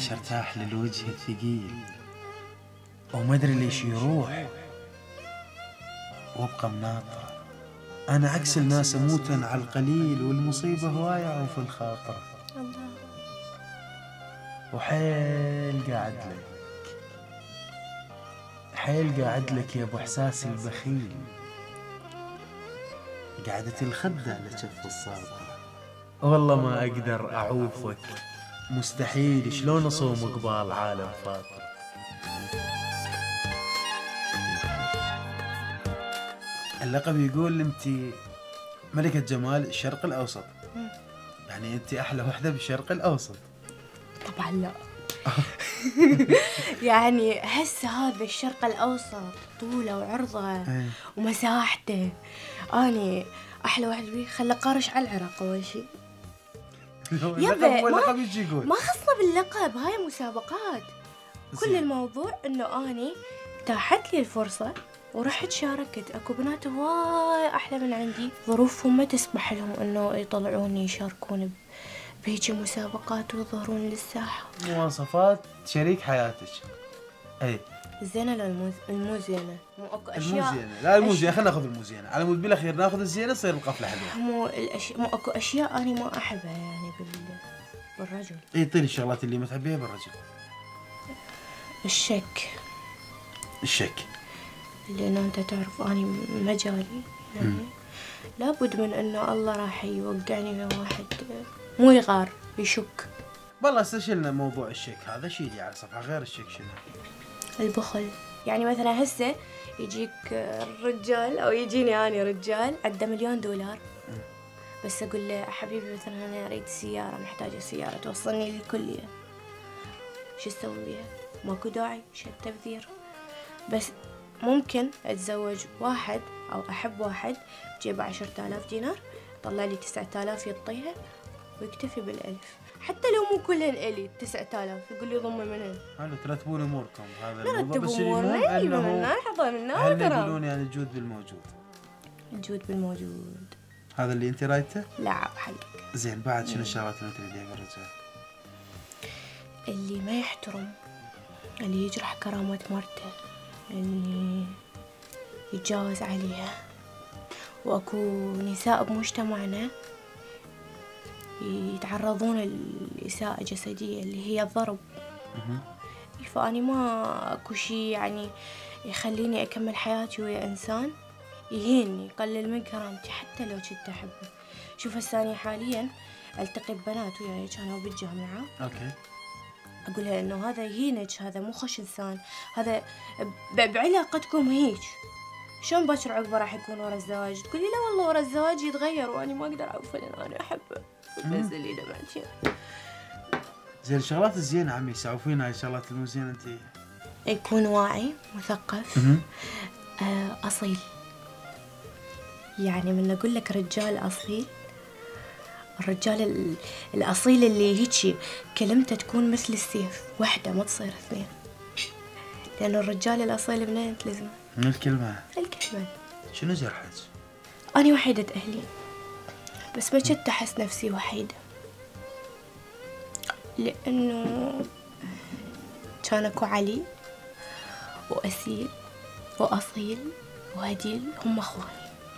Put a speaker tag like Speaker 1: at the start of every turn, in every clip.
Speaker 1: ليش ارتاح للوجه الثقيل وما ادري ليش يروح وابقى مناطره. انا عكس الناس اموتا على القليل والمصيبه هوايه وفي الخاطر.
Speaker 2: الله.
Speaker 1: وحيل قاعد لك، حيل قاعد لك يا ابو احساس البخيل، قعدة الخدة على كف الصابرة. والله ما اقدر اعوفك، مستحيل. شلون اصوم قبال عالم فاطر؟ اللقب يقول انت ملكة جمال الشرق الاوسط، يعني انت احلى وحدة بالشرق الاوسط.
Speaker 2: طبعا لا. يعني هسه هذا الشرق الاوسط طوله وعرضه ومساحته، اني احلى واحد بيه خلى قارش على العراق اول شيء.
Speaker 1: اللقب يجي يقول
Speaker 2: ما خصنا باللقب، هاي مسابقات. كل الموضوع انه اني تاحت لي الفرصه ورحت شاركت. اكو بنات هواي احلى من عندي ظروفهم ما تسمح لهم انه يطلعوني يشاركون بهيجي مسابقات ويظهرون للساحه.
Speaker 1: مواصفات شريك حياتك اي
Speaker 2: الزينه لا المو زينه، مو اكو اشياء.
Speaker 1: المو زينه، لا المو زينه، خلينا ناخذ المو زينه على مود بالاخير ناخذ الزينه تصير القفله حلوه.
Speaker 2: مو اكو اشياء اني ما احبها يعني بالرجل.
Speaker 1: اي طيري الشغلات اللي ما تحبيها بالرجل. الشك
Speaker 2: لأنه أنت تعرف أني مجالي يعني لابد من أنه الله راح يوقعني بواحد مو يغار يشك.
Speaker 1: والله استشلنا موضوع الشك هذا، شيلي على صفحة. غير الشك شنو؟
Speaker 2: البخل. يعني مثلا هسه يجيك الرجال أو يجيني أنا رجال عنده $1,000,000 بس أقول له حبيبي مثلا أنا أريد سيارة، محتاجة سيارة توصلني للكلية، شو أسوي بيها؟ ماكو داعي، شو التبذير. بس ممكن أتزوج واحد أو أحب واحد بجيبه 10,000 دينار، طلع لي 9,000 يعطيها ويكتفي بالألف. حتى لو مو كلهن إلي 9,000 يقول لي ضمي منهن.
Speaker 1: حلو ترتبون أموركم هذا
Speaker 2: لا
Speaker 1: الموضوع. بس
Speaker 2: أمورنا يجيبه منا نحضر منا
Speaker 1: هل يقولون يعني الجود بالموجود؟
Speaker 2: الجود بالموجود
Speaker 1: هذا اللي أنت رايته؟
Speaker 2: لا حقك.
Speaker 1: زين بعد شنو الشغلات اللي تريديها بالرجال؟
Speaker 2: اللي ما يحترم، اللي يجرح كرامة مرته، اللي يتجاوز عليها. واكو نساء بمجتمعنا يتعرضون لإساءة جسدية اللي هي الضرب. فأني ما اكو شي يعني يخليني اكمل حياتي ويا انسان يهيني يقلل من كرامتي حتى لو كنت احبه. شوف هسه أنا حاليا التقي ببنات وياي كانوا بالجامعة،
Speaker 1: اوكي،
Speaker 2: اقولها انه هذا يهينك، هذا مو خوش انسان، هذا بعلاقتكم هيك. شلون باكر عقبه راح يكون ورا الزواج؟ تقولي لا والله ورا الزواج يتغير واني ما اقدر اعوفه لان انا احبه. بس اللي دمعتي.
Speaker 1: زين الشغلات الزينه عمي سعوفين هاي الشغلات المو زينه انت.
Speaker 2: يكون واعي مثقف اصيل. يعني من اقول لك رجال اصيل، الرجال الاصيل اللي هيجي كلمته تكون مثل السيف، وحده ما تصير اثنين. لانه الرجال الاصيل منين تلزمه؟
Speaker 1: من الكلمه.
Speaker 2: الكلمه.
Speaker 1: شنو جرحك؟
Speaker 2: أنا وحيدة أهلي، بس ما كنت أحس نفسي وحيدة لأنه كان أكو علي وأسيل وأصيل وهديل، هم أخواني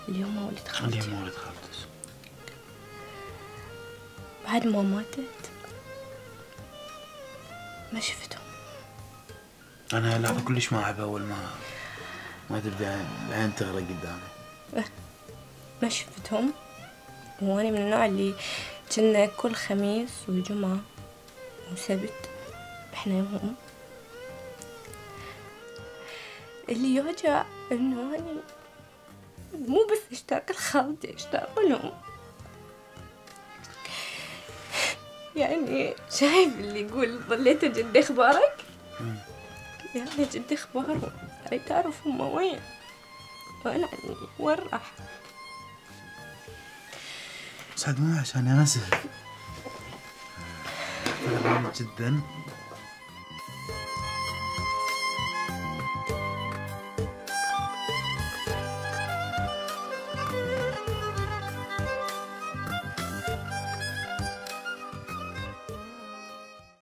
Speaker 2: اللي هم ولد خالتي.
Speaker 1: اللي هم ولد خالتك.
Speaker 2: بعد ما ماتت ما شفتهم.
Speaker 1: أنا هاللحظة كلش ما أحبها أول ما تبدأ العين تغرق قدامي.
Speaker 2: ما شفتهم، وأنا من النوع اللي كنا كل خميس وجمعة وسبت إحنا يوم. اللي يوجع إنه أنا مو بس أشتاق لخالتي، أشتاق لهم. يعني شايف اللي يقول ظليت جد أخبارك؟ يعني جد أخبارهم، أريد أعرف هم وين وأنا وين راح.
Speaker 1: سعد مو عشان أنا سهل جدا